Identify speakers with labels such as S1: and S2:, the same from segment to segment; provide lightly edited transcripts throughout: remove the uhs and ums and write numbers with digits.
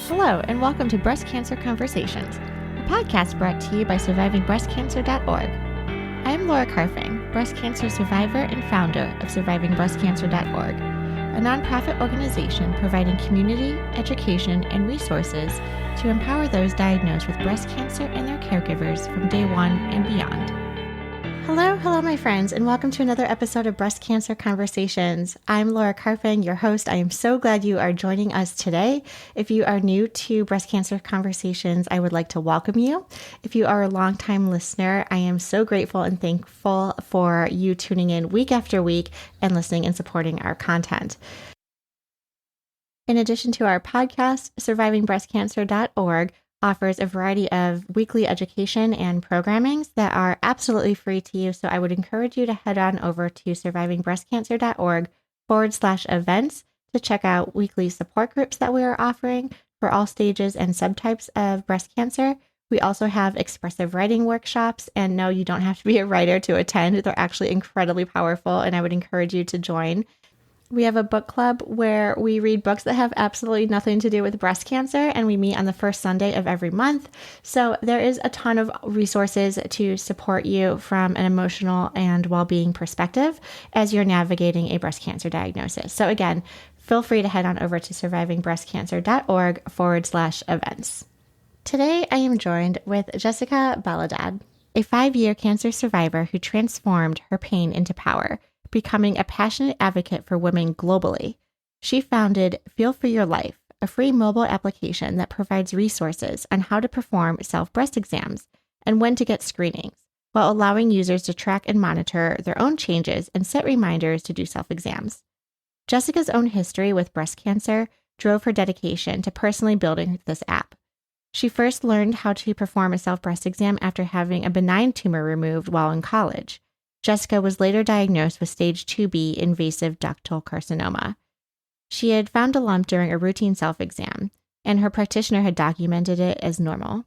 S1: Hello, and welcome to Breast Cancer Conversations, a podcast brought to you by survivingbreastcancer.org. I'm Laura Carfing, breast cancer survivor and founder of survivingbreastcancer.org, a nonprofit organization providing community, education, and resources to empower those diagnosed with breast cancer and their caregivers from day one and beyond. Hello, my friends, and welcome to another episode of Breast Cancer Conversations. I'm Laura Carfing, your host. I am so glad you are joining us today. If you are new to Breast Cancer Conversations, I would like to welcome you. If you are a longtime listener, I am so grateful and thankful for you tuning in week after week and listening and supporting our content. In addition to our podcast, survivingbreastcancer.org offers a variety of weekly education and programmings that are absolutely free to you. So I would encourage you to head on over to survivingbreastcancer.org/events to check out weekly support groups that we are offering for all stages and subtypes of breast cancer. We also have expressive writing workshops, and no, you don't have to be a writer to attend. They're actually incredibly powerful, and I would encourage you to join. We have a book club where we read books that have absolutely nothing to do with breast cancer, and we meet on the first Sunday of every month. So there is a ton of resources to support you from an emotional and well-being perspective as you're navigating a breast cancer diagnosis. So again, feel free to head on over to survivingbreastcancer.org/events. Today, I am joined with Jessica Balidad, a 5-year cancer survivor who transformed her pain into power, becoming a passionate advocate for women globally. She founded Feel for Your Life, a free mobile application that provides resources on how to perform self-breast exams and when to get screenings, while allowing users to track and monitor their own changes and set reminders to do self-exams. Jessica's own history with breast cancer drove her dedication to personally building this app. She first learned how to perform a self-breast exam after having a benign tumor removed while in college. Jessica was later diagnosed with stage 2B invasive ductal carcinoma. She had found a lump during a routine self-exam, and her practitioner had documented it as normal.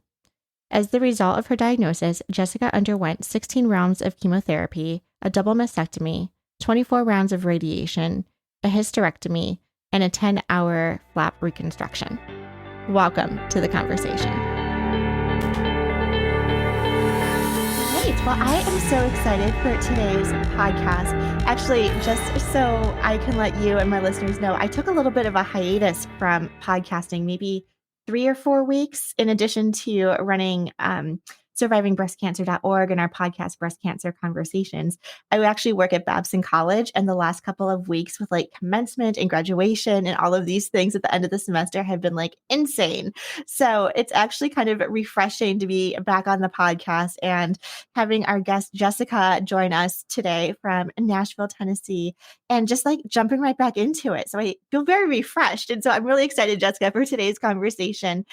S1: As the result of her diagnosis, Jessica underwent 16 rounds of chemotherapy, a double mastectomy, 24 rounds of radiation, a hysterectomy, and a 10-hour flap reconstruction. Welcome to the conversation. Well, I am so excited for today's podcast. Actually, just so I can let you and my listeners know, I took a little bit of a hiatus from podcasting, maybe 3 or 4 weeks, in addition to running survivingbreastcancer.org and our podcast, Breast Cancer Conversations. I actually work at Babson College, and the last couple of weeks with like commencement and graduation and all of these things at the end of the semester have been like insane. So it's actually kind of refreshing to be back on the podcast and having our guest Jessica join us today from Nashville, Tennessee, and just like jumping right back into it. So I feel very refreshed. And so I'm really excited, Jessica, for today's conversation.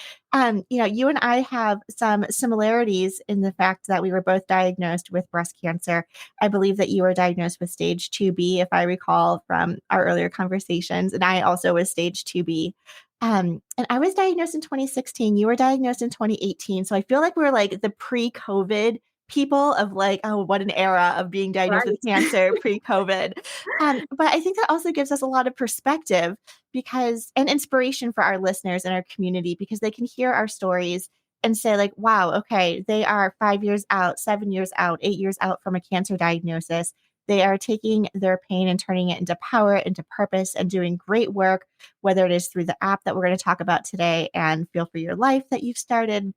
S1: You and I have some similarities in the fact that we were both diagnosed with breast cancer. I believe that you were diagnosed with stage 2B, if I recall from our earlier conversations, and I also was stage 2B. And I was diagnosed in 2016. You were diagnosed in 2018. So I feel like we're like the pre-COVID people of like, oh, what an era of being diagnosed with cancer pre-COVID. But I think that also gives us a lot of perspective and inspiration for our listeners and our community, because they can hear our stories and say like, wow, okay, they are 5 years out, 7 years out, 8 years out from a cancer diagnosis. They are taking their pain and turning it into power, into purpose, and doing great work, whether it is through the app that we're going to talk about today and Feel for Your Life that you've started,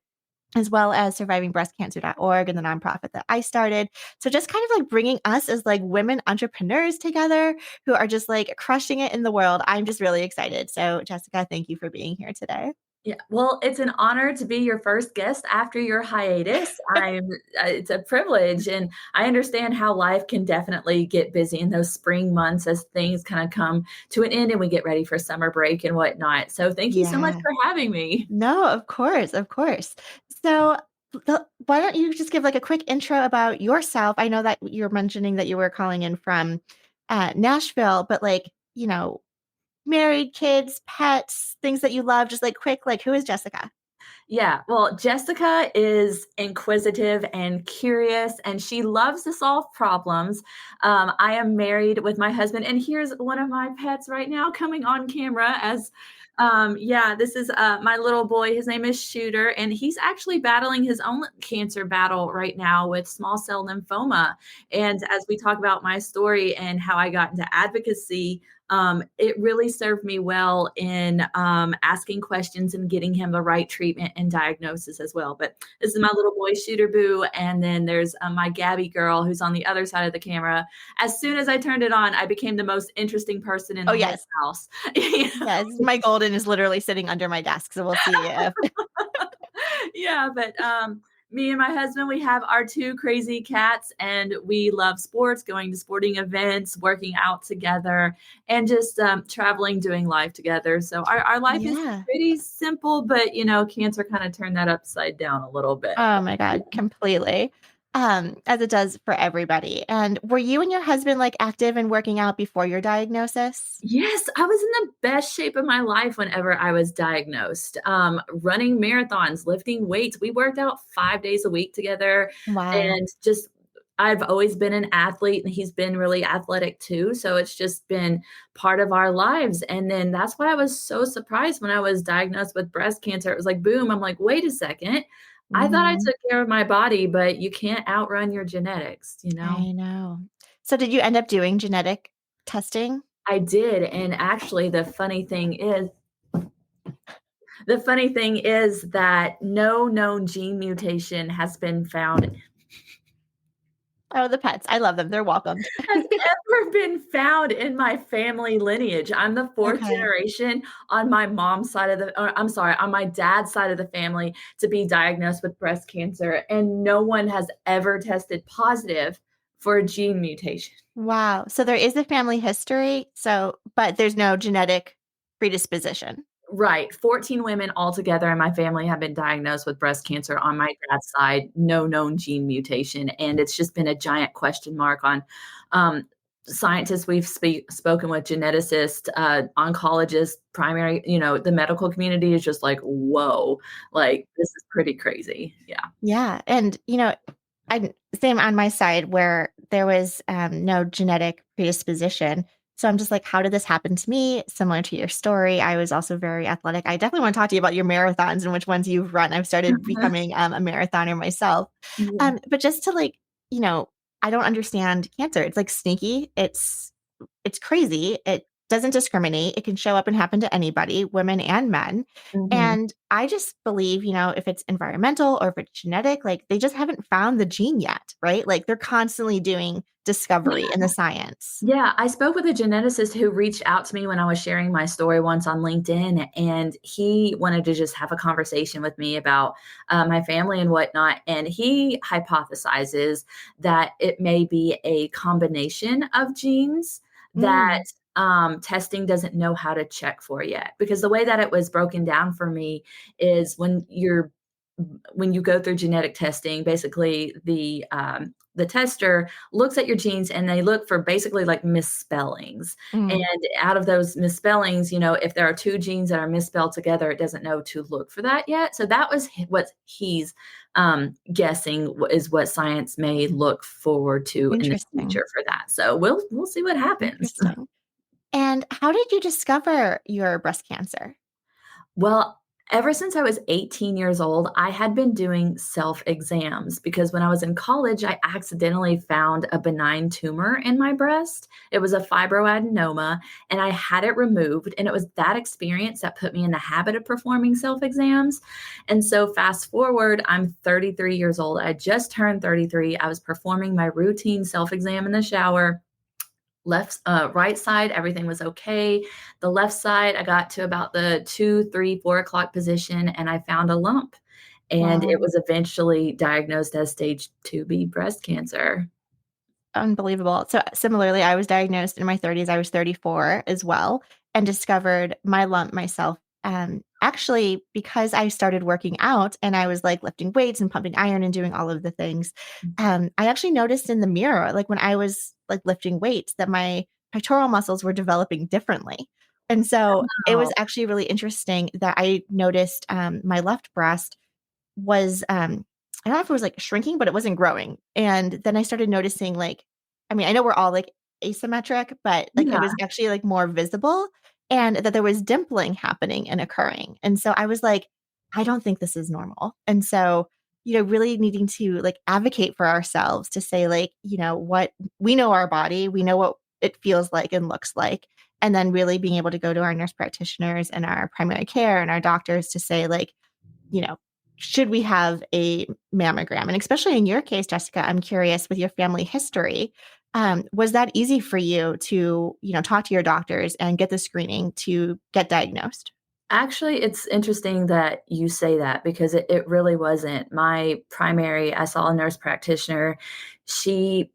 S1: as well as survivingbreastcancer.org and the nonprofit that I started. So just kind of like bringing us as like women entrepreneurs together who are just like crushing it in the world. I'm just really excited. So Jessica, thank you for being here today.
S2: Yeah, well, it's an honor to be your first guest after your hiatus. It's a privilege, and I understand how life can definitely get busy in those spring months as things kind of come to an end and we get ready for summer break and whatnot. So thank you so much for having me.
S1: No, of course, of course. So why don't you just give like a quick intro about yourself? I know that you're mentioning that you were calling in from Nashville, but like, married, kids, pets, things that you love, just like quick, like who is Jessica?
S2: Yeah, well, Jessica is inquisitive and curious, and she loves to solve problems. I am married with my husband, and here's one of my pets right now coming on camera as, yeah, this is my little boy. His name is Shooter, and he's actually battling his own cancer battle right now with small cell lymphoma. And as we talk about my story and how I got into advocacy, it really served me well in asking questions and getting him the right treatment and diagnosis as well. But this is my little boy, Shooter Boo. And then there's my Gabby girl who's on the other side of the camera. As soon as I turned it on, I became the most interesting person in
S1: Oh,
S2: the whole
S1: yes.
S2: house. You
S1: Yes. My golden is literally sitting under my desk. So we'll see if.
S2: yeah, but me and my husband, we have our two crazy cats, and we love sports, going to sporting events, working out together, and just traveling, doing life together. So our life is
S1: Yeah.
S2: pretty simple, but cancer kind of turned that upside down a little bit.
S1: Oh my God, completely. As it does for everybody. And were you and your husband like active and working out before your diagnosis?
S2: Yes, I was in the best shape of my life whenever I was diagnosed. Running marathons, lifting weights. We worked out 5 days a week together,
S1: Wow.
S2: and just I've always been an athlete, and he's been really athletic too. So it's just been part of our lives. And then that's why I was so surprised when I was diagnosed with breast cancer. It was like, boom, I'm like, wait a second. I thought I
S1: Mhm.
S2: took care of my body, but you can't outrun your genetics, you know?
S1: I know. So did you end up doing genetic testing?
S2: I did. And actually, the funny thing is that no known gene mutation has been found
S1: Oh, the pets. I love them. They're welcomed.
S2: has ever been found in my family lineage. I'm the 4th
S1: Okay.
S2: generation on my mom's side of the or I'm sorry, on my dad's side of the family to be diagnosed with breast cancer, and no one has ever tested positive for a gene mutation.
S1: Wow. So there is a family history. So, but there's no genetic predisposition.
S2: Right. 14 women altogether in my family have been diagnosed with breast cancer on my dad's side, no known gene mutation. And it's just been a giant question mark on um, scientists we've spoken with, geneticists, oncologists, primary, the medical community is just like, whoa, like this is pretty crazy. Yeah.
S1: Yeah. And, I'm same on my side where there was no genetic predisposition. So I'm just like, how did this happen to me? Similar to your story, I was also very athletic. I definitely want to talk to you about your marathons and which ones you've run. I've started becoming a marathoner myself.
S2: Yeah.
S1: But just to like, you know, I don't understand cancer. It's like sneaky. It's crazy. It doesn't discriminate. It can show up and happen to anybody, women and men.
S2: Mhm.
S1: And I just believe, if it's environmental or if it's genetic, like they just haven't found the gene yet, right? Like they're constantly doing discovery in the science.
S2: Yeah, I spoke with a geneticist who reached out to me when I was sharing my story once on LinkedIn, and he wanted to just have a conversation with me about my family and whatnot. And he hypothesizes that it may be a combination of genes that
S1: Mm,
S2: testing doesn't know how to check for yet. Because the way that it was broken down for me is when you go through genetic testing, basically the tester looks at your genes and they look for basically like misspellings. And
S1: mm,
S2: out of those misspellings, if there are two genes that are misspelled together, it doesn't know to look for that yet. So that was what he's guessing is what science may look forward to in the
S1: interesting.
S2: future for that. So we'll see what happens.
S1: Interesting. And how did you discover your breast cancer?
S2: Well, ever since I was 18 years old, I had been doing self exams because when I was in college, I accidentally found a benign tumor in my breast. It was a fibroadenoma, and I had it removed. And it was that experience that put me in the habit of performing self exams. And so, fast forward, I'm 33 years old. I just turned 33. I was performing my routine self exam in the shower. Right side, everything was okay. The left side, I got to about the 2, 3, 4 o'clock position, and I found a lump, and it
S1: Wow.
S2: was eventually diagnosed as stage 2B breast cancer.
S1: Unbelievable. So similarly, I was diagnosed in my 30s. I was 34 as well and discovered my lump myself. Actually, because I started working out and I was like lifting weights and pumping iron and doing all of the things, I actually noticed in the mirror, like when I was like lifting weights, that my pectoral muscles were developing differently. And so it was
S2: Wow.
S1: actually really interesting that I noticed my left breast was I don't know if it was like shrinking, but it wasn't growing. And then I started noticing like, I mean, I know we're all like asymmetric, but like it
S2: Yeah.
S1: was actually like more visible and that there was dimpling happening and occurring. And so I was like, I don't think this is normal. And so, really needing to like advocate for ourselves to say like, what we know our body, we know what it feels like and looks like. And then really being able to go to our nurse practitioners and our primary care and our doctors to say like, you know, should we have a mammogram? And especially in your case, Jessica, I'm curious with your family history. Was that easy for you to, talk to your doctors and get the screening to get diagnosed?
S2: Actually, it's interesting that you say that because it really wasn't. I saw a nurse practitioner. She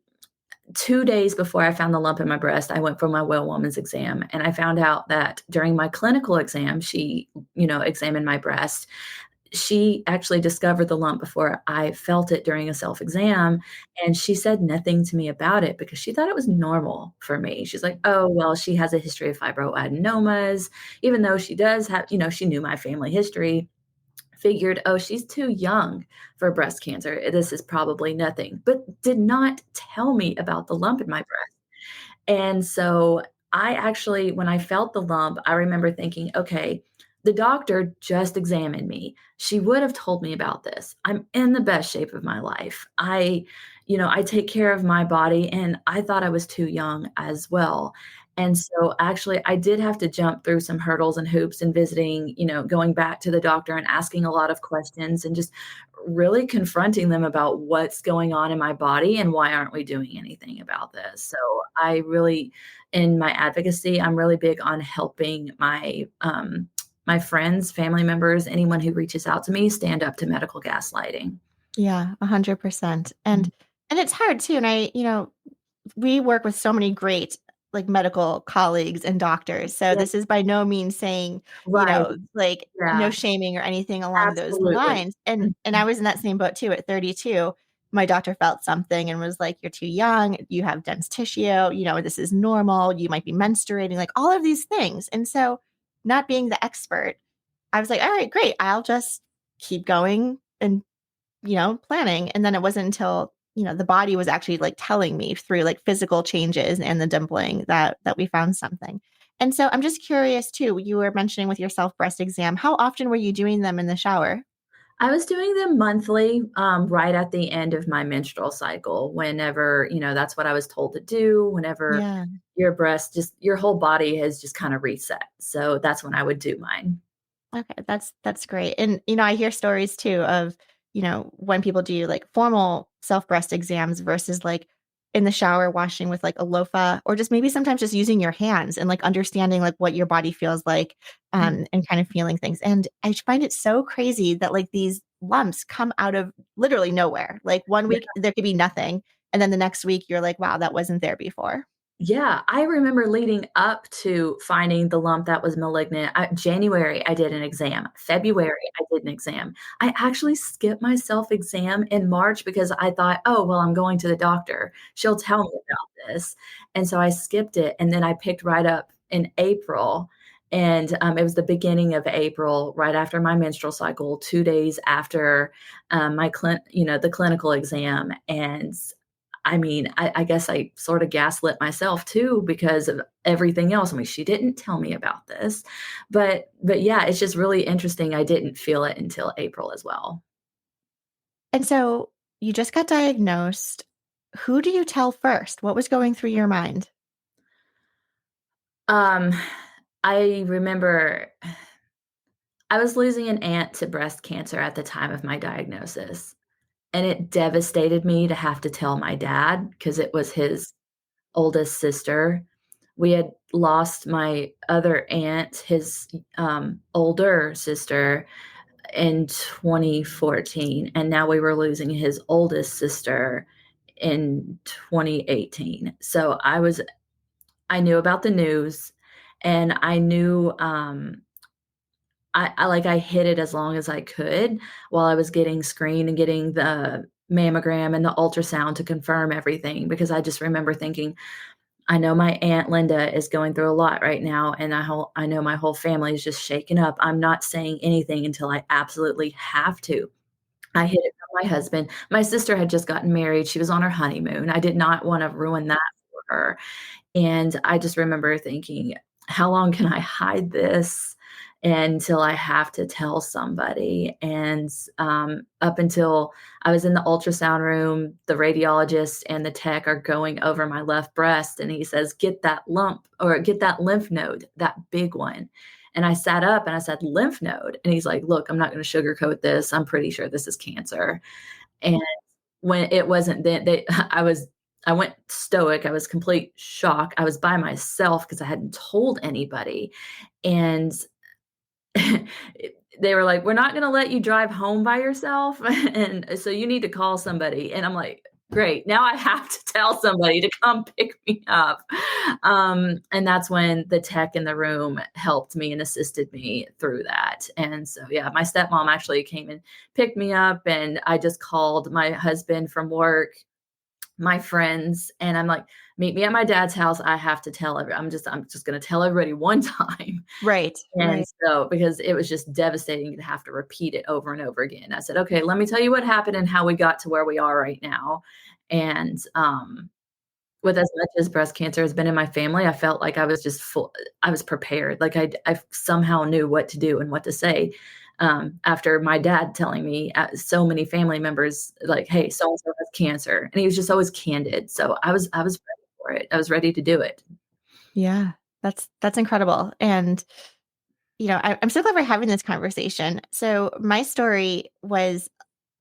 S2: 2 days before I found the lump in my breast, I went for my well woman's exam, and I found out that during my clinical exam, she, examined my breast. She actually discovered the lump before I felt it during a self-exam, and she said nothing to me about it because she thought it was normal for me. She's like, "Oh, well, she has a history of fibroadenomas," even though she does have she knew my family history, figured, "Oh, she's too young for breast cancer. This is probably nothing," but did not tell me about the lump in my breast. And so I actually, when I felt the lump, I remember thinking, okay, the doctor just examined me. She would have told me about this. I'm in the best shape of my life. I take care of my body, and I thought I was too young as well. And so actually I did have to jump through some hurdles and hoops and visiting, going back to the doctor and asking a lot of questions and just really confronting them about what's going on in my body and why aren't we doing anything about this. So I really, in my advocacy, I'm really big on helping my friends, family members, anyone who reaches out to me stand up to medical gaslighting.
S1: Yeah, 100%. And it's hard too. And we work with so many great like medical colleagues and doctors. So
S2: Yeah,
S1: this is by no means saying,
S2: right.
S1: like no
S2: Yeah,
S1: shaming or anything along those
S2: absolutely.
S1: lines. And I
S2: Mhm.
S1: was in that same boat too at 32. My doctor felt something and was like, you're too young, you have dense tissue, this is normal, you might be menstruating, like all of these things. And so not being the expert, I was like, all right, great. I'll just keep going and planning. And then it wasn't until, the body was actually like telling me through like physical changes and the dimpling that we found something. And so I'm just curious too, you were mentioning with your self breast exam, how often were you doing them in the shower?
S2: I was doing them monthly, right at the end of my menstrual cycle, whenever, that's what I was told to do, whenever
S1: Yeah.
S2: your whole body has just kind of reset. So that's when I would do mine.
S1: Okay, that's great. And I hear stories too of, when people do like formal self-breast exams versus like in the shower washing with like a loofah or just maybe sometimes just using your hands and like understanding like what your body feels like and kind of feeling things. And I find it so crazy that like these lumps come out of literally nowhere. Like one week there could be nothing and then the next week you're like, wow, that wasn't there before.
S2: Yeah, I remember leading up to finding the lump that was malignant. January, I did an exam. February, I did an exam. I actually skipped my self-exam in March because I thought, "Oh, well, I'm going to the doctor. She'll tell me about this." And so I skipped it, and then I picked right up in April, and, it was the beginning of April, right after my menstrual cycle, 2 days after, the clinical exam, and I mean, I guess I sort of gaslit myself too because of everything else. I mean, she didn't tell me about this, but yeah, it's just really interesting. I didn't feel it until April as well.
S1: And so you just got diagnosed. Who do you tell first? What was going through your mind?
S2: Um, I remember I was losing an aunt to breast cancer at the time of my diagnosis, and it devastated me to have to tell my dad because it was his oldest sister. We had lost my other aunt, his older sister, in 2014, and now we were losing his oldest sister in 2018. So I knew about the news, and I knew I hid it as long as I could while I was getting screened and getting the mammogram and the ultrasound to confirm everything because I just remember thinking, I know my aunt Linda is going through a lot right now, and I know my whole family is just shaken up. I'm not saying anything until I absolutely have to. I hid it from my husband. My sister had just gotten married. She was on her honeymoon. I did not wanna ruin that for her. And I just remember thinking, how long can I hide this until I have to tell somebody? And up until I was in the ultrasound room, the radiologist and the tech are going over my left breast, and he says, "Get that lump or get that lymph node, that big one." And I sat up and I said, "Lymph node." And he's like, "Look, I'm not going to sugarcoat this. I'm pretty sure this is cancer." And when it wasn't then they I went stoic, I was complete shock, I was by myself because I hadn't told anybody, and they were like, "We're not gonna let you drive home by yourself, and so you need to call somebody," and I'm like, "Great, now I have to tell somebody to come pick me up." And that's when the tech in the room helped me and assisted me through that, and so, yeah, my stepmom actually came and picked me up, and I just called my husband from work, my friends, and I'm like, "Meet me at my dad's house, I have to tell I'm just gonna tell everybody one time."
S1: Right,
S2: And
S1: right.
S2: so because it was just devastating to have to repeat it over and over again, I said, "Okay, let me tell you what happened and how we got to where we are right now." And, with as much as breast cancer has been in my family, I felt like I was just full I was prepared, like I somehow knew what to do and what to say, after my dad telling me, so many family members, like, "Hey, so and so has cancer," and he was just always candid, so I was ready for it, I was ready to do it.
S1: Yeah, that's incredible, and, I'm so glad we're having this conversation. So, my story was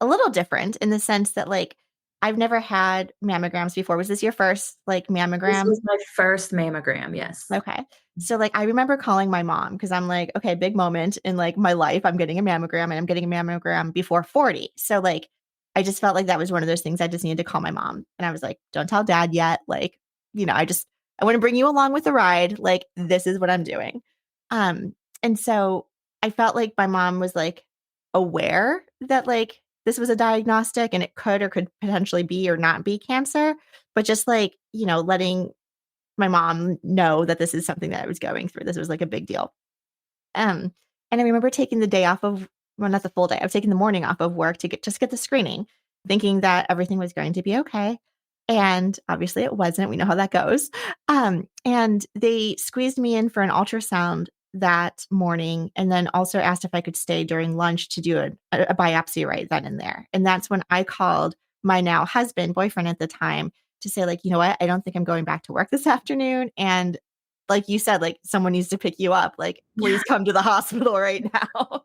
S1: a little different in the sense that, like, I've never had mammograms before. Was this your first, like,
S2: This
S1: mammogram?
S2: was my first mammogram, yes.
S1: Okay. So, like, I remember calling my mom because 'cause I'm like, "Okay, big moment in, like, my life. I'm getting a mammogram, and I'm getting a mammogram before 40." So, like, I just felt like that was one of those things I just needed to call my mom, and I was like, "Don't tell dad yet." Like, I wanna bring you along with the ride, like, this is what I'm doing. Um, and so I felt like my mom was, like, aware that, like, this was a diagnostic and it could or could potentially be or not be cancer, but just, like, letting my mom know that this is something that I was going through. This was like a big deal. Um, and I remember taking the day off of well, not the full day. I was taking the morning off of work to get the screening, thinking that everything was going to be okay. And obviously it wasn't. We know how that goes. And they squeezed me in for an ultrasound that morning and then also asked if I could stay during lunch to do a biopsy right then and there. And that's when I called my now husband, boyfriend at the time, to say, like, you know what, I don't think I'm going back to work this afternoon. And like you said, like, someone needs to pick you up, like, please come to the hospital right now.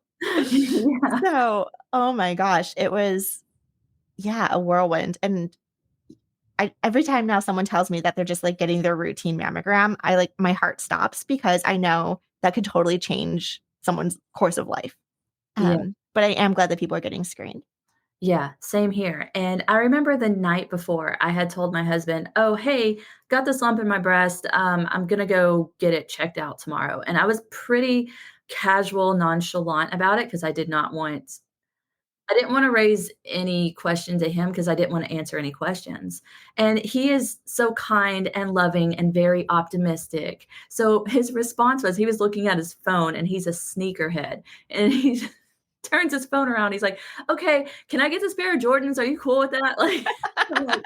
S2: Yeah.
S1: So, oh my gosh, it was, yeah, a whirlwind, and every time now someone tells me that they're just, like, getting their routine mammogram, my heart stops because I know that could totally change someone's course of life.
S2: Yeah.
S1: But I am glad that people are getting screened.
S2: Yeah, same here. And I remember the night before, I had told my husband, "Oh, hey, got this lump in my breast. I'm gonna go get it checked out tomorrow." And I was pretty casual, nonchalant about it because I didn't want to raise any question to him because I didn't want to answer any questions. And he is so kind and loving and very optimistic. So his response was he was looking at his phone and he's a sneakerhead. And he turns his phone around. He's like, "Okay, can I get this pair of Jordans? Are you cool with that?" Like, I'm like,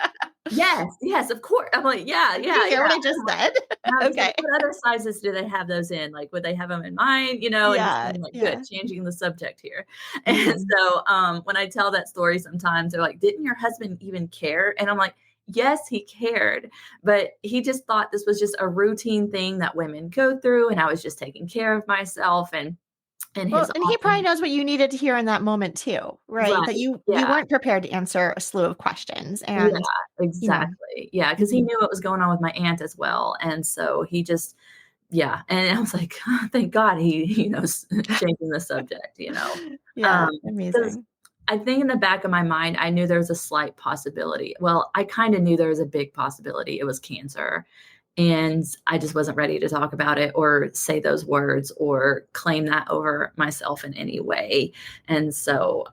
S2: "Yes, yes, of course." I'm like, "Yeah,
S1: Did you
S2: yeah,
S1: hear what
S2: yeah."
S1: I just said?
S2: And I was like,
S1: Okay.
S2: "What other sizes do they have those in? Like, would they have them in mine?" And he's
S1: Yeah,
S2: kinda like, "Good,
S1: yeah.
S2: changing the subject here." And
S1: Mhm.
S2: so, when I tell that story sometimes, they're like, "Didn't your husband even care?" And I'm like, "Yes, he cared, but he just thought this was just a routine thing that women go through, and I was just taking care of myself." And
S1: Well,
S2: his
S1: and he probably
S2: awesome.
S1: knows what you needed to hear in that moment too, right? That
S2: Right,
S1: you
S2: yeah.
S1: weren't prepared to answer a slew of questions
S2: Yeah,
S1: and, you know
S2: exactly. Yeah, because he
S1: Mhm.
S2: knew what was going on with my aunt as well, and so he just yeah, and I was like, "Thank God he knows changing the subject."
S1: Yeah,
S2: Because
S1: amazing.
S2: I think in the back of my mind, I knew there was a slight possibility. Well, I kinda knew there was a big possibility it was cancer, and I just wasn't ready to talk about it or say those words or claim that over myself in any way. And so,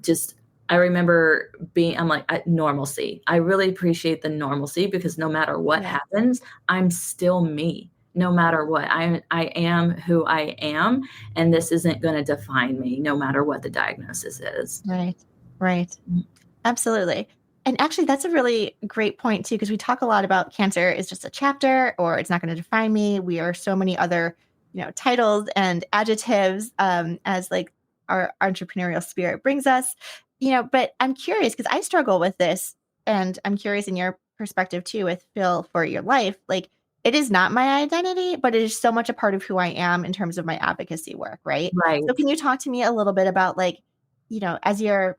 S2: just I remember I'm like, normalcy. I really appreciate the normalcy because no matter what
S1: Yeah,
S2: happens, I'm still me. No matter what, I am who I am, and this isn't going to define me, no matter what the diagnosis is.
S1: right. Right. Absolutely. And actually, that's a really great point too, because we talk a lot about cancer is just a chapter or it's not going to define me. We are so many other, titles and adjectives as like our entrepreneurial spirit brings us, but I'm curious because I struggle with this and I'm curious in your perspective too with Phil for your life. Like it is not my identity, but it is so much a part of who I am in terms of my advocacy work. Right. So
S2: Right.
S1: can you talk to me a little bit about like, as you're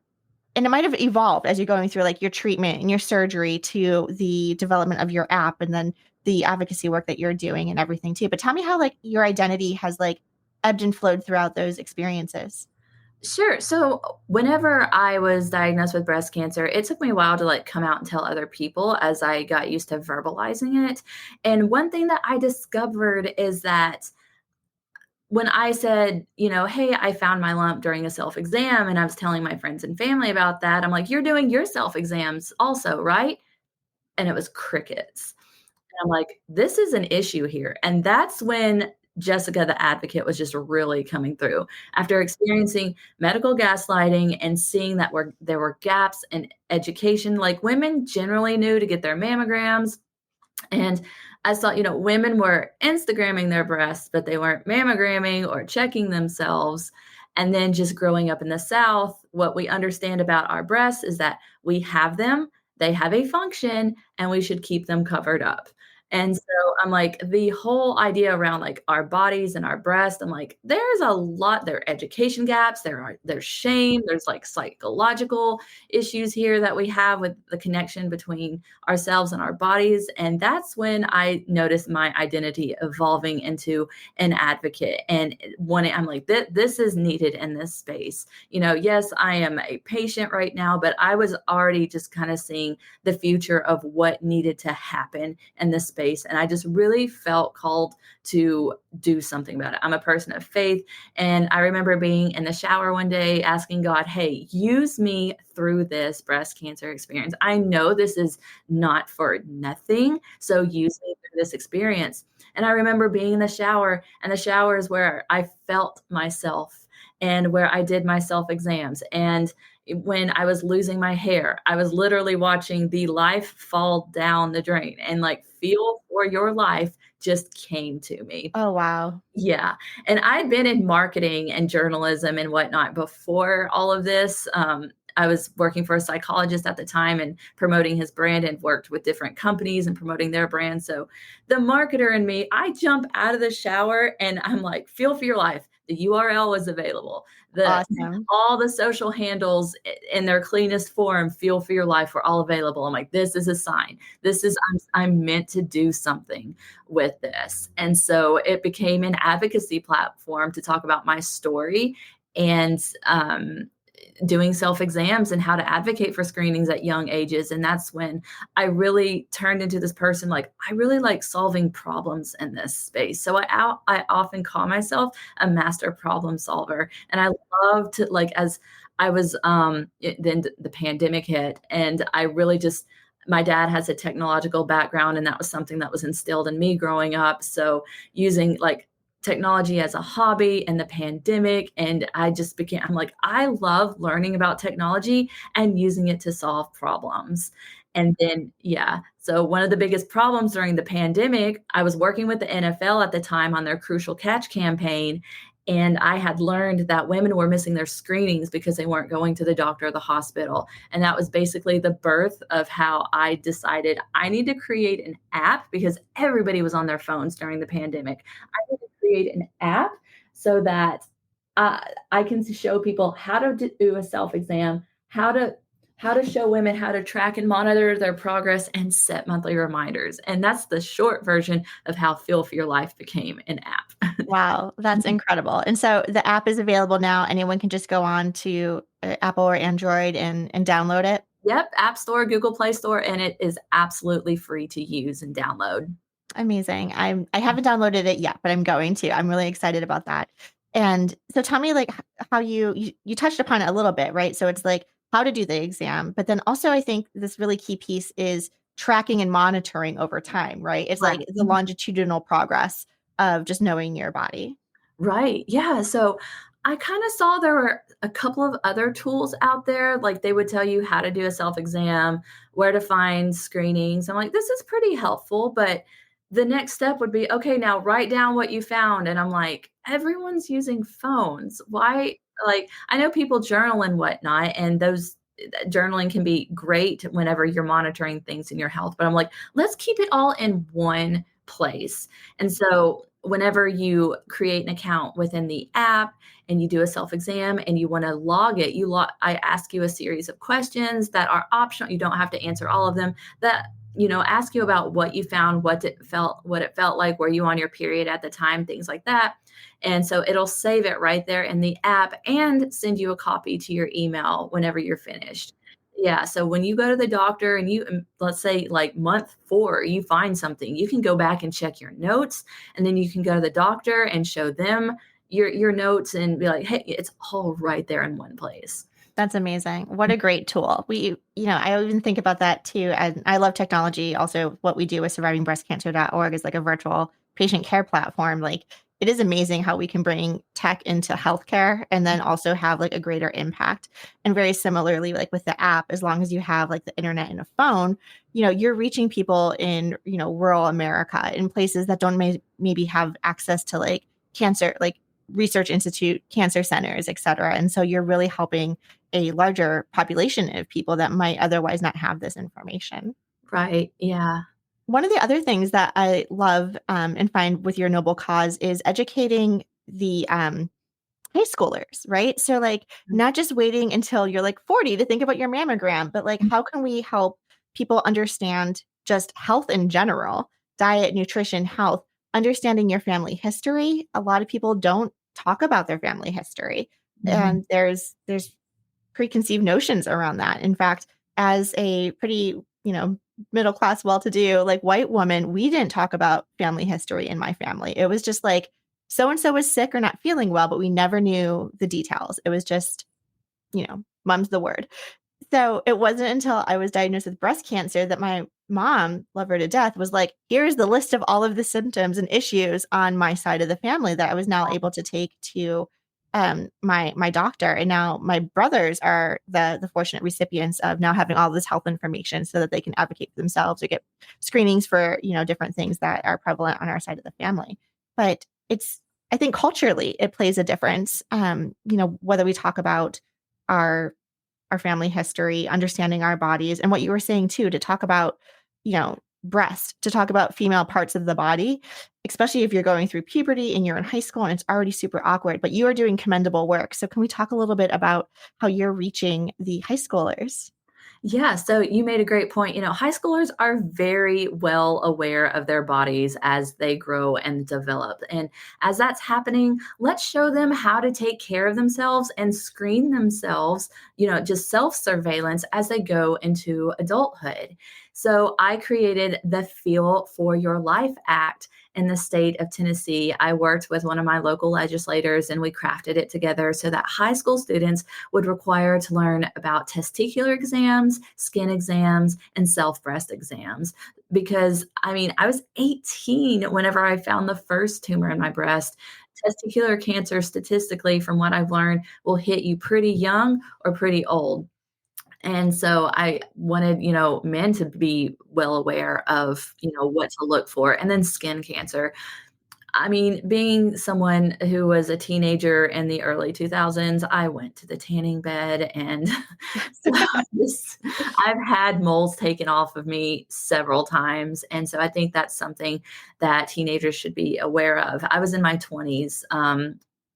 S1: and it might have evolved as you're going through like your treatment and your surgery to the development of your app and then the advocacy work that you're doing and everything too. But tell me how like your identity has like ebbed and flowed throughout those experiences.
S2: Sure. So whenever I was diagnosed with breast cancer, it took me a while to like come out and tell other people as I got used to verbalizing it. And one thing that I discovered is that when I said, hey, I found my lump during a self exam and I was telling my friends and family about that, I'm like, you're doing your self exams also, right? And it was crickets. And I'm like, this is an issue here. And that's when Jessica, the advocate, was just really coming through after experiencing medical gaslighting and seeing that there were gaps in education. Like women generally knew to get their mammograms, and I saw, women were Instagramming their breasts, but they weren't mammogramming or checking themselves. And then just growing up in the South, what we understand about our breasts is that we have them, they have a function, and we should keep them covered up. And so I'm like, the whole idea around like our bodies and our breast, I'm like, there's a lot, there are education gaps, there's shame, there's like psychological issues here that we have with the connection between ourselves and our bodies. And that's when I noticed my identity evolving into an advocate. And when I'm like, this is needed in this space. Yes, I am a patient right now, but I was already just kind of seeing the future of what needed to happen in this space. And I just really felt called to do something about it. I'm a person of faith. And I remember being in the shower one day asking God, hey, use me through this breast cancer experience. I know this is not for nothing. So use me through this experience. And I remember being in the shower, and the shower is where I felt myself and where I did my self exams. And when I was losing my hair, I was literally watching the life fall down the drain, and like feel for your life just came to me.
S1: Oh, wow.
S2: Yeah. And I'd been in marketing and journalism and whatnot before all of this. I was working for a psychologist at the time and promoting his brand, and worked with different companies and promoting their brand. So the marketer in me, I jump out of the shower and I'm like, feel for your life. The URL was available. The
S1: Awesome.
S2: all the social handles in their cleanest form, feel for your life, were all available. I'm like, this is a sign. This is I'm meant to do something with this. And so it became an advocacy platform to talk about my story, and doing self exams and how to advocate for screenings at young ages. And that's when I really turned into this person, like, I really like solving problems in this space. So I often call myself a master problem solver. And I love to, like, as I was, then the pandemic hit, and I really just, my dad has a technological background, and that was something that was instilled in me growing up. So using like technology as a hobby and the pandemic, and I'm like, I love learning about technology and using it to solve problems. And then yeah, so one of the biggest problems during the pandemic, I was working with the NFL at the time on their Crucial Catch campaign, and I had learned that women were missing their screenings because they weren't going to the doctor or the hospital. And that was basically the birth of how I decided I need to create an app, because everybody was on their phones during the pandemic. I need to create an app so that uh, I can show people how to do a self exam, how to show women how to track and monitor their progress, and set monthly reminders. And that's the short version of how Feel for Your Life became an app.
S1: Wow. That's incredible. And so the app is available now. Anyone can just go on to Apple or Android and download it.
S2: Yep, App Store, Google Play Store, and it is absolutely free to use and download.
S1: Amazing. I haven't downloaded it yet, but I'm going to. I'm really excited about that. And so tell me like how you touched upon it a little bit, right? So it's like how to do the exam, but then also I think this really key piece is tracking and monitoring over time, right? It's
S2: Right.
S1: like the longitudinal progress of just knowing your body.
S2: Right. Yeah. So I kind of saw there were a couple of other tools out there, like they would tell you how to do a self exam, where to find screenings. I'm like, this is pretty helpful, but the next step would be, okay, now write down what you found. And I'm like, everyone's using phones. Why? Like, I know people journal and whatnot, and those journaling can be great whenever you're monitoring things in your health. But I'm like, let's keep it all in one place. And so, whenever you create an account within the app, and you do a self exam and you want to log it, I ask you a series of questions that are optional. You don't have to answer all of them. That ask you about what you found, what it felt like, were you on your period at the time, things like that. And so it'll save it right there in the app and send you a copy to your email whenever you're finished. Yeah. So when you go to the doctor and let's say like month 4, you find something, you can go back and check your notes, and then you can go to the doctor and show them your notes and be like, hey, it's all right there in one place.
S1: That's amazing. What a great tool. I even think about that too. And I love technology. Also, what we do with survivingbreastcancer.org is like a virtual patient care platform. Like, it is amazing how we can bring tech into healthcare and then also have like a greater impact. And very similarly, like with the app, as long as you have like the internet and a phone, you're reaching people in, rural America, in places that don't maybe have access to like cancer, like research institute, cancer centers, et cetera. And so you're really helping a larger population of people that might otherwise not have this information.
S2: Right. Yeah.
S1: One of the other things that I love and find with your noble cause is educating the high schoolers, right? So, like, not just waiting until you're like 40 to think about your mammogram, but like, how can we help people understand just health in general, diet, nutrition, health, understanding your family history? A lot of people don't talk about their family history.
S2: Mhm.
S1: And there's preconceived notions around that. In fact, as a pretty, middle class, well to do, like white woman, we didn't talk about family history in my family. It was just like so and so was sick or not feeling well, but we never knew the details. It was just, mum's the word. So it wasn't until I was diagnosed with breast cancer that my mom, love her to death, was like, here's the list of all of the symptoms and issues on my side of the family that I was now able to take to my doctor. And now my brothers are the fortunate recipients of now having all this health information so that they can advocate for themselves or get screenings for, different things that are prevalent on our side of the family. But I think culturally it plays a difference. Whether we talk about our family history, understanding our bodies, and what you were saying too, to talk about, breast, to talk about female parts of the body, especially if you're going through puberty and you're in high school and it's already super awkward, but you are doing commendable work. So can we talk a little bit about how you're reaching the high schoolers?
S2: Yeah, so you made a great point. High schoolers are very well aware of their bodies as they grow and develop. And as that's happening, let's show them how to take care of themselves and screen themselves, just self surveillance as they go into adulthood. So I created the Feel for Your Life Act in the state of Tennessee. I worked with one of my local legislators and we crafted it together so that high school students would require to learn about testicular exams, skin exams, and self breast exams. Because I was 18 whenever I found the first tumor in my breast. Testicular cancer, statistically, from what I've learned, will hit you pretty young or pretty old. And so I wanted, men to be well aware of, what to look for. And then skin cancer. Being someone who was a teenager in the early 2000s, I went to the tanning bed and so I've had moles taken off of me several times. And so I think that's something that teenagers should be aware of. I was in my 20s,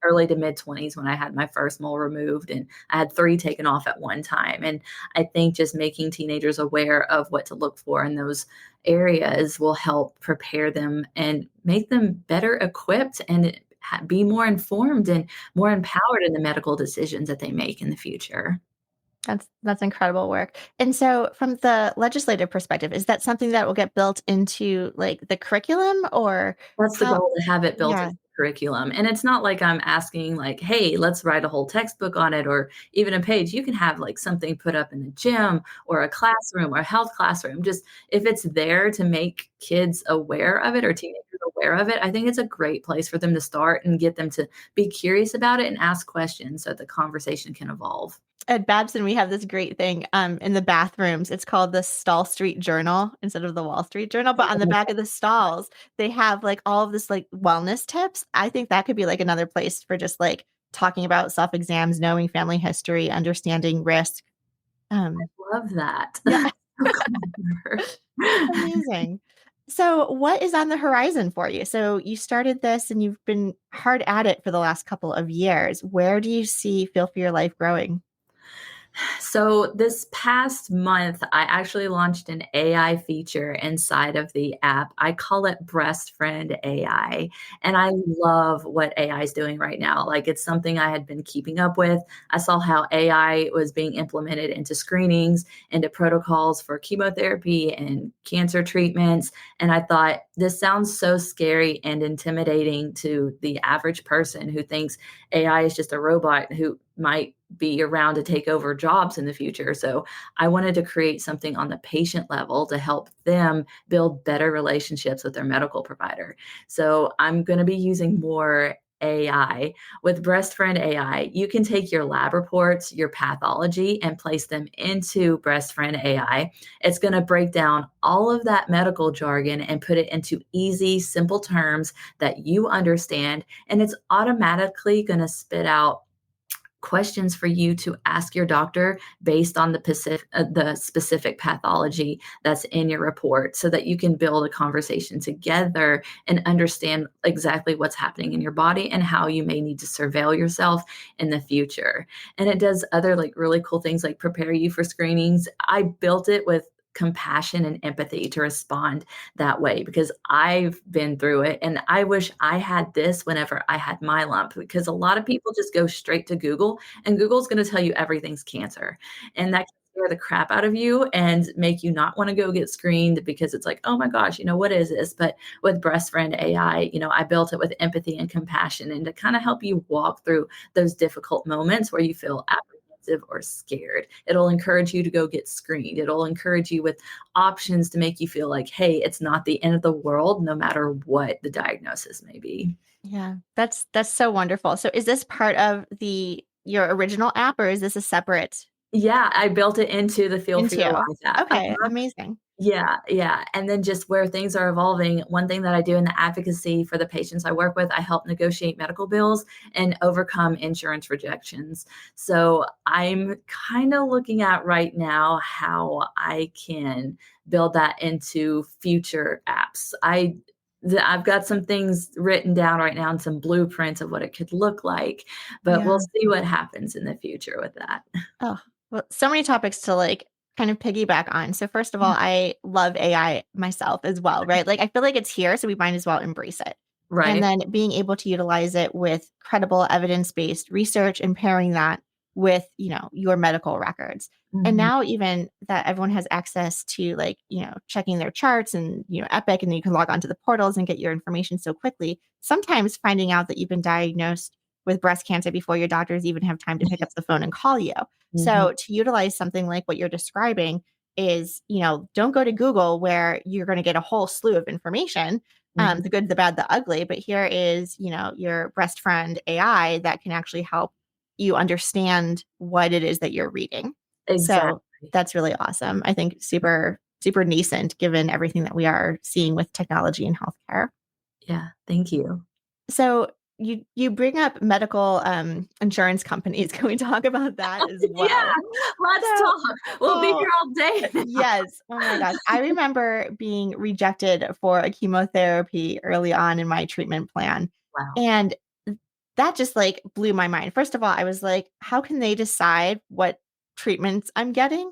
S2: early to mid 20s when I had my first mole removed, and I had 3 taken off at one time. And I think just making teenagers aware of what to look for in those areas will help prepare them and make them better equipped and be more informed and more empowered in the medical decisions that they make in the future.
S1: That's incredible work. And so from the legislative perspective, is that something that will get built into like the curriculum or
S2: That's the
S1: how?
S2: goal, to have it built
S1: Yeah.
S2: into the curriculum. And it's not like I'm asking like, hey, let's write a whole textbook on it or even a page. You can have like something put up in the gym or a classroom or a health classroom. Just if it's there to make kids aware of it or teenagers aware of it, I think it's a great place for them to start and get them to be curious about it and ask questions so the conversation can evolve.
S1: At Babson, we have this great thing in the bathrooms. It's called the Stall Street Journal instead of the Wall Street Journal. But on the back of the stalls, they have like all of this like wellness tips. I think that could be like another place for just like talking about self exams, knowing family history, understanding risk.
S2: Love that.
S1: Yeah,
S2: So clever.
S1: amazing. So, what is on the horizon for you? So, you started this and you've been hard at it for the last couple of years. Where do you see Feel for Your Life growing?
S2: So this past month, I actually launched an AI feature inside of the app. I call it Breastfriend AI. And I love what AI is doing right now. Like it's something I had been keeping up with. I saw how AI was being implemented into screenings, into protocols for chemotherapy and cancer treatments. And I thought, this sounds so scary and intimidating to the average person who thinks AI is just a robot who might be around to take over jobs in the future. So I wanted to create something on the patient level to help them build better relationships with their medical provider. So I'm going to be using more AI. With Breastfriend AI, you can take your lab reports, your pathology, and place them into Breastfriend AI. It's going to break down all of that medical jargon and put it into easy, simple terms that you understand. And it's automatically going to spit out questions for you to ask your doctor based on the specific pathology that's in your report so that you can build a conversation together and understand exactly what's happening in your body and how you may need to surveil yourself in the future. And it does other like really cool things like prepare you for screenings. I built it with compassion and empathy to respond that way because I've been through it and I wish I had this whenever I had my lump because a lot of people just go straight to Google and Google's going to tell you everything's cancer and that can scare the crap out of you and make you not want to go get screened because it's like, oh my gosh, what is this? But with Breastfriend AI, I built it with empathy and compassion and to kind of help you walk through those difficult moments where you feel or scared. It'll encourage you to go get screened. It'll encourage you with options to make you feel like, hey, it's not the end of the world, no matter what the diagnosis may be.
S1: Yeah, that's so wonderful. So is this part of your original app or is this a separate
S2: Yeah, I built it into the Feel for Your
S1: into?
S2: Life app.
S1: Okay, amazing.
S2: Yeah, yeah. And then just where things are evolving, one thing that I do in the advocacy for the patients I work with, I help negotiate medical bills and overcome insurance rejections. So I'm kind of looking at right now how I can build that into future apps. I've got some things written down right now and some blueprints of what it could look like, but we'll
S1: Yeah.
S2: see what happens in the future with that.
S1: Oh, well, so many topics to like kind of piggyback on. So first of all,
S2: Yeah.
S1: I love AI myself as well, right? Like I feel like it's here, so we might as well embrace it. And
S2: Right.
S1: then being able to utilize it with credible evidence-based research and pairing that with, your medical records. And
S2: Mhm.
S1: now even that everyone has access to like, checking their charts and, Epic, and then you can log onto the portals and get your information so quickly. Sometimes finding out that you've been diagnosed with breast cancer before your doctors even have time to pick up the phone and call you.
S2: Mhm.
S1: So to utilize something like what you're describing is, don't go to Google where you're going to get a whole slew of information,
S2: Mhm.
S1: the good, the bad, the ugly. But here is, your breast friend AI that can actually help you understand what it is that you're reading. So
S2: Exactly.
S1: that's really awesome. I think super, super nascent given everything that we are seeing with technology and healthcare.
S2: Yeah, thank you.
S1: So you bring up medical insurance companies. Can we talk about that as
S2: Yeah,
S1: well?
S2: let's
S1: So,
S2: talk. We'll be
S1: oh,
S2: here all day now.
S1: yes. Oh my gosh. I remember being rejected for a chemotherapy early on in my treatment plan.
S2: Wow.
S1: And that just like blew my mind. First of all, I was like, how can they decide what treatments I'm getting?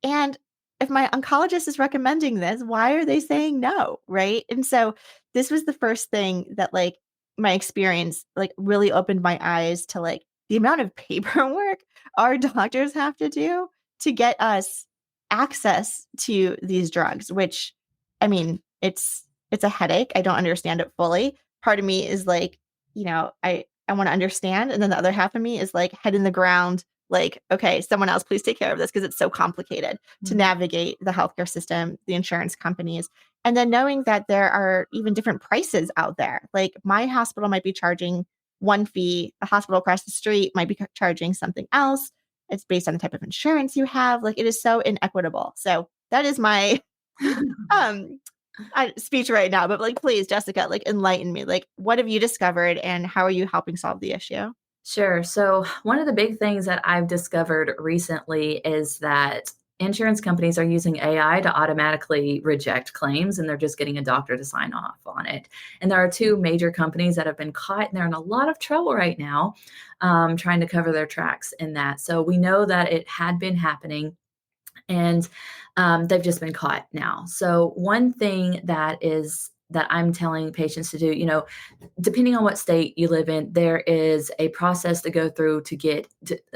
S1: And if my oncologist is recommending this, why are they saying no? Right. And so this was the first thing that like my experience like really opened my eyes to like the amount of paperwork our doctors have to do to get us access to these drugs, which I mean, it's a headache. I don't understand it fully. Part of me is like, I want to understand. And then the other half of me is like head in the ground, like, okay, someone else, please take care of this because it's so complicated to
S2: Mhm.
S1: navigate the healthcare system, the insurance companies. And then knowing that there are even different prices out there. Like my hospital might be charging one fee, a hospital across the street might be charging something else. It's based on the type of insurance you have. Like it is so inequitable. So that is my um speech right now. But like, please, Jessica, like enlighten me. Like, what have you discovered, and how are you helping solve the issue?
S2: Sure. So, one of the big things that I've discovered recently is that insurance companies are using AI to automatically reject claims, and they're just getting a doctor to sign off on it. And there are two major companies that have been caught, and they're in a lot of trouble right now, trying to cover their tracks in that. So, we know that it had been happening, and they've just been caught now. So, one thing that I'm telling patients to do, depending on what state you live in, there is a process to go through to get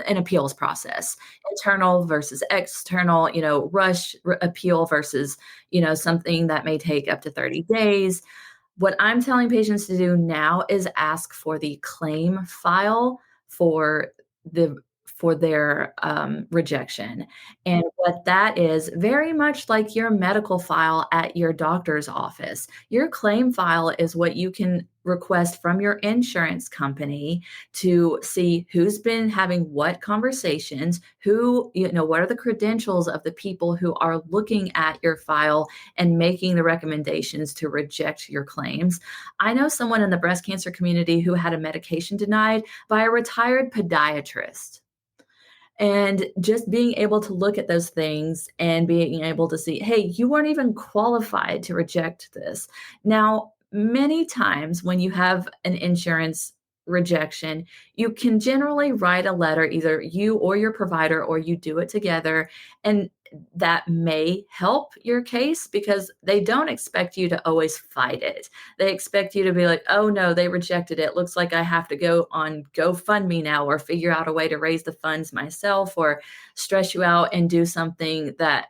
S2: an appeals process, internal versus external, appeal versus, something that may take up to 30 days. What I'm telling patients to do now is ask for the claim file for the for their rejection. And what that is, very much like your medical file at your doctor's office. Your claim file is what you can request from your insurance company to see who's been having what conversations, what are the credentials of the people who are looking at your file and making the recommendations to reject your claims. I know someone in the breast cancer community who had a medication denied by a retired podiatrist. And just being able to look at those things and being able to see, hey, you weren't even qualified to reject this. Now, many times when you have an insurance rejection, you can generally write a letter, either you or your provider, or you do it together. And that may help your case because they don't expect you to always fight it. They expect you to be like, oh no, they rejected it. Looks like I have to go on GoFundMe now or figure out a way to raise the funds myself or stress you out and do something that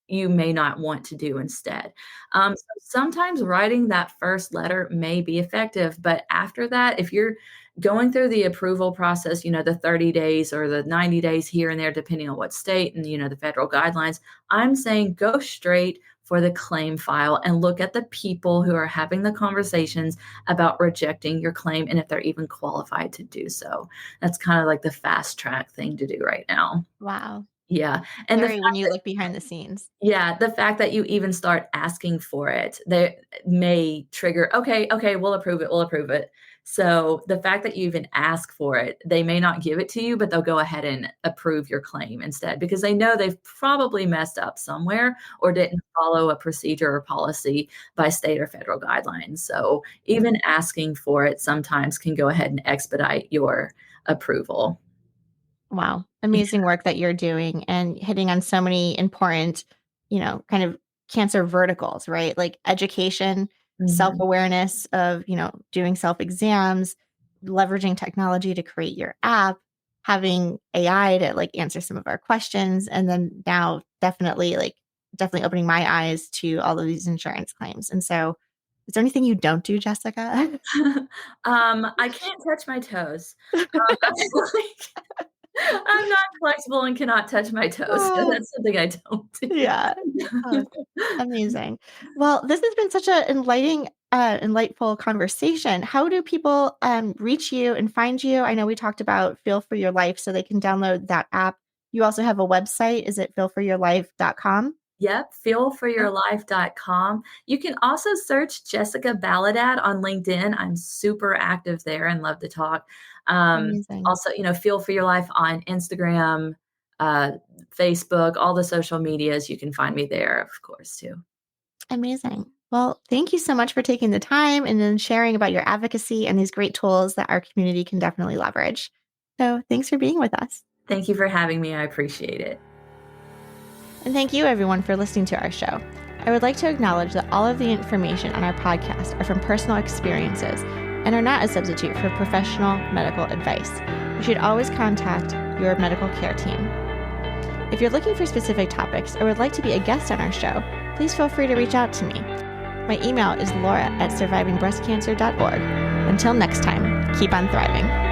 S2: you may not want to do instead. So sometimes writing that first letter may be effective, but after that, if you're going through the approval process, the 30 days or the 90 days here and there, depending on what state and, the federal guidelines, I'm saying go straight for the claim file and look at the people who are having the conversations about rejecting your claim and if they're even qualified to do so. That's kind of like the fast track thing to do right now.
S1: Wow.
S2: Yeah. And the
S1: Scary when you look behind the scenes.
S2: the fact that you even start asking for it, they may trigger, okay, we'll approve it, we'll approve it. So the fact that you even ask for it, they may not give it to you, but they'll go ahead and approve your claim instead because they know they've probably messed up somewhere or didn't follow a procedure or policy by state or federal guidelines. So even asking for it sometimes can go ahead and expedite your approval.
S1: Wow. Amazing work that you're doing and hitting on so many important, kind of cancer verticals, right? Like education,
S2: Mhm.
S1: self-awareness of, doing self-exams, leveraging technology to create your app, having AI to like answer some of our questions, and then now definitely opening my eyes to all of these insurance claims. And so, is there anything you don't do, Jessica?
S2: I can't touch my toes. Like, I'm not flexible and cannot touch my toes, so
S1: Ah,
S2: that's something I don't do.
S1: yeah. Oh, amazing. Well, this has been such a enlightful conversation. How do people reach you and find you? I know we talked about Feel for Your Life, so they can download that app. You also have a website. Is it feelforyourlife.com?
S2: Yep, feelforyourlife.com. You can also search Jessica Balidad on LinkedIn. I'm super active there and love to talk.
S1: Amazing.
S2: Also, Feel for Your Life on Instagram, uh, Facebook, all the social medias. You can find me there, of course, too.
S1: Amazing. Well, thank you so much for taking the time and then sharing about your advocacy and these great tools that our community can definitely leverage. So, thanks for being with us.
S2: Thank you for having me. I appreciate it.
S1: And thank you, everyone, for listening to our show. I would like to acknowledge that all of the information on our podcast are from personal experiences and are not a substitute for professional medical advice. You should always contact your medical care team. If you're looking for specific topics or would like to be a guest on our show, please feel free to reach out to me. My email is laura@survivingbreastcancer.org. Until next time. keep on thriving.